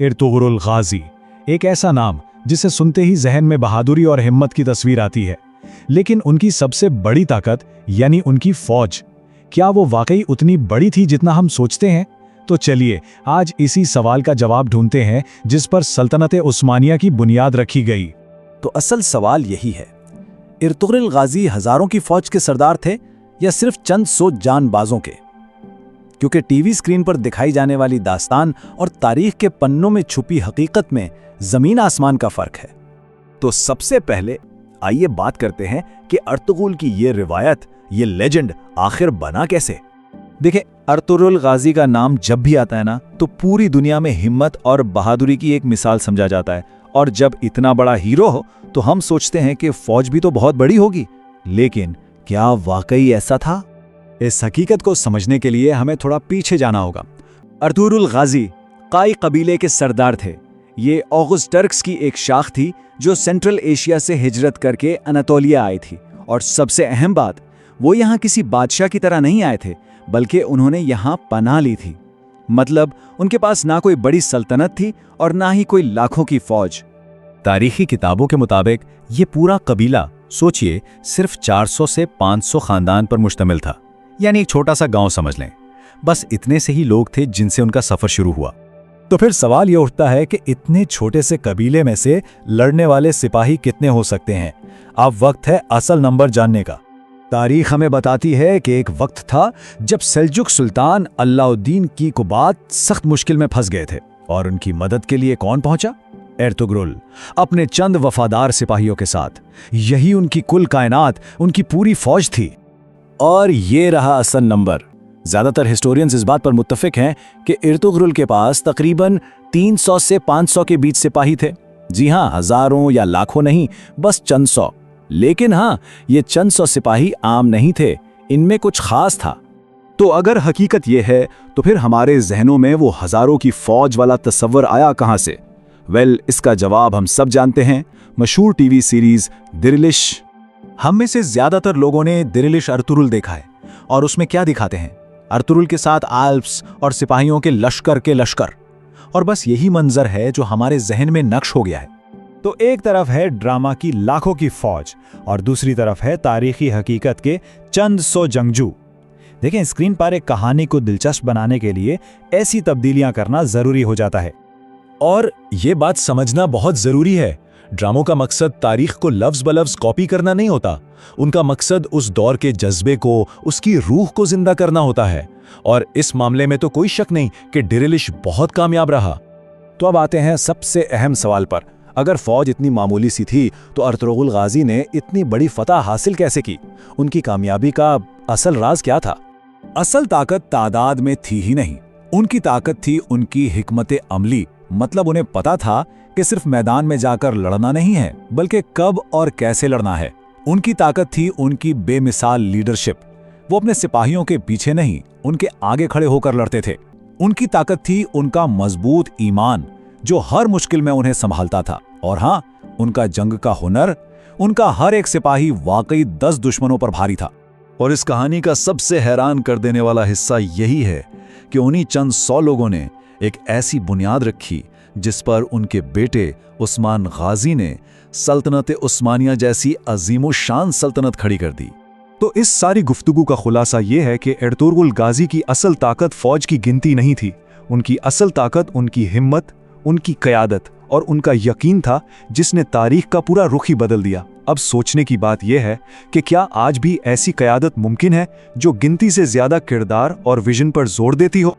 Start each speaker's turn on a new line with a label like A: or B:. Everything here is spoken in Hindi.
A: इर्तुगरुल गाजी, एक ऐसा नाम जिसे सुनते ही जहन में बहादुरी और हिम्मत की तस्वीर आती है। लेकिन उनकी सबसे बड़ी ताकत यानी उनकी फौज, क्या वो वाकई उतनी बड़ी थी जितना हम सोचते हैं? तो चलिए आज इसी सवाल का जवाब ढूंढते हैं जिस पर सल्तनत उस्मानिया की बुनियाद रखी गई।
B: तो असल सवाल यही है, इर्तुगरुल गाजी हजारों की फौज के सरदार थे या सिर्फ चंद सौ जानबाजों के? क्योंकि टीवी स्क्रीन पर दिखाई जाने वाली दास्तान और तारीख के पन्नों में छुपी हकीकत में जमीन आसमान का फर्क है। तो सबसे पहले आइए बात करते हैं कि अर्तुगरुल की ये रिवायत, ये लेजेंड आखिर बना कैसे। देखिए, अर्तुगरुल गाजी का नाम जब भी आता है ना, तो पूरी दुनिया में हिम्मत और बहादुरी की एक मिसाल समझा जाता है। और जब इतना बड़ा हीरो हो तो हम सोचते हैं कि फौज भी तो बहुत बड़ी होगी। लेकिन क्या वाकई ऐसा था?
A: इस हकीकत को समझने के लिए हमें थोड़ा पीछे जाना होगा। अर्तुगरुल गाजी काई कबीले के सरदार थे। ये ओगुस टर्क्स की एक शाख थी जो सेंट्रल एशिया से हिजरत करके अनातोलिया आई थी। और सबसे अहम बात, वो यहाँ किसी बादशाह की तरह नहीं आए थे, बल्कि उन्होंने यहाँ पनाह ली थी। मतलब उनके पास ना कोई बड़ी सल्तनत थी और ना ही कोई लाखों की फौज।
B: तारीखी किताबों के मुताबिक ये पूरा कबीला, सोचिए, सिर्फ 400 से 500 खानदान पर मुश्तमिल था। यानी एक छोटा सा गांव समझ लें। बस इतने से ही लोग थे जिनसे उनका सफर शुरू हुआ।
A: तो फिर सवाल यह उठता है कि इतने छोटे से कबीले में से लड़ने वाले सिपाही कितने हो सकते हैं? अब वक्त है असल नंबर जानने का। तारीख हमें बताती है कि एक वक्त था जब सेल्जुक सुल्तान अलाउद्दीन की कुबात सख्त मुश्किल में फंस गए थे। और उनकी मदद के लिए कौन पहुंचा? इर्तुगरुल, अपने चंद वफादार सिपाहियों के साथ। यही उनकी कुल कायनात, उनकी पूरी फौज थी।
B: और ये रहा असल नंबर। ज्यादातर हिस्टोरियंस इस बात पर मुत्तफिक हैं कि इर्तुगरुल के पास तकरीबन 300 से 500 के बीच सिपाही थे। जी हां, हजारों या लाखों नहीं, बस चंद सौ। लेकिन हां, ये चंद सौ सिपाही आम नहीं थे, इनमें कुछ खास था।
A: तो अगर हकीकत ये है तो फिर हमारे जहनों में वो हजारों की फौज वाला तस्वर आया कहां से? इसका जवाब हम सब जानते हैं, मशहूर टीवी सीरीज दिरिलिश। हम में से ज्यादातर लोगों ने दिरिलिश अर्तुगरुल देखा है। और उसमें क्या दिखाते हैं? अर्तुगरुल के साथ आल्प्स और सिपाहियों के लश्कर। और बस यही मंजर है जो हमारे जहन में नक्श हो गया है। तो एक तरफ है ड्रामा की लाखों की फौज और दूसरी तरफ है तारीखी हकीकत के चंद सौ जंगजू। देखें, स्क्रीन पर एक कहानी को दिलचस्प बनाने के लिए ऐसी तब्दीलियां करना जरूरी हो जाता है। और ये बात समझना बहुत जरूरी है, ड्रामों का मकसद तारीख को लफ्ज बलफ्ज कॉपी करना नहीं होता। उनका मकसद उस दौर के जज्बे को, उसकी रूह को जिंदा करना होता है। और इस मामले में तो कोई शक नहीं कि दिरिलिश बहुत कामयाब रहा। तो अब आते हैं सबसे अहम सवाल पर। अगर फौज इतनी मामूली सी थी तो अर्तुगरुल गाजी ने इतनी बड़ी फतह हासिल कैसे की? उनकी कामयाबी का असल राज क्या था? असल ताकत तादाद में थी ही नहीं, उनकी ताकत थी उनकी हिकमत अमली। मतलब उन्हें पता था कि सिर्फ मैदान में जाकर लड़ना नहीं है, बल्कि कब और कैसे लड़ना है। उनकी ताकत थी उनकी बेमिसाल लीडरशिप। वो अपने सिपाहियों के पीछे नहीं, उनके आगे खड़े होकर लड़ते थे। उनकी ताकत थी उनका मजबूत ईमान, जो हर मुश्किल में उन्हें संभालता था। और हाँ, उनका जंग का हुनर। उनका हर एक सिपाही वाकई 10 दुश्मनों पर भारी था।
C: और इस कहानी का सबसे हैरान कर देने वाला हिस्सा यही है कि उन्हीं चंद 100 लोगों ने एक ऐसी बुनियाद रखी जिस पर उनके बेटे उस्मान गाजी ने सल्तनत उस्मानिया जैसी अजीमोशान सल्तनत खड़ी कर दी।
A: तो इस सारी गुफ्तगू का खुलासा यह है कि इर्तुगरुल गाजी की असल ताकत फौज की गिनती नहीं थी। उनकी असल ताकत उनकी हिम्मत, उनकी क़यादत और उनका यकीन था, जिसने तारीख का पूरा रुख ही बदल दिया। अब सोचने की बात यह है कि क्या आज भी ऐसी क़यादत मुमकिन है जो गिनती से ज्यादा किरदार और विजन पर जोर देती हो?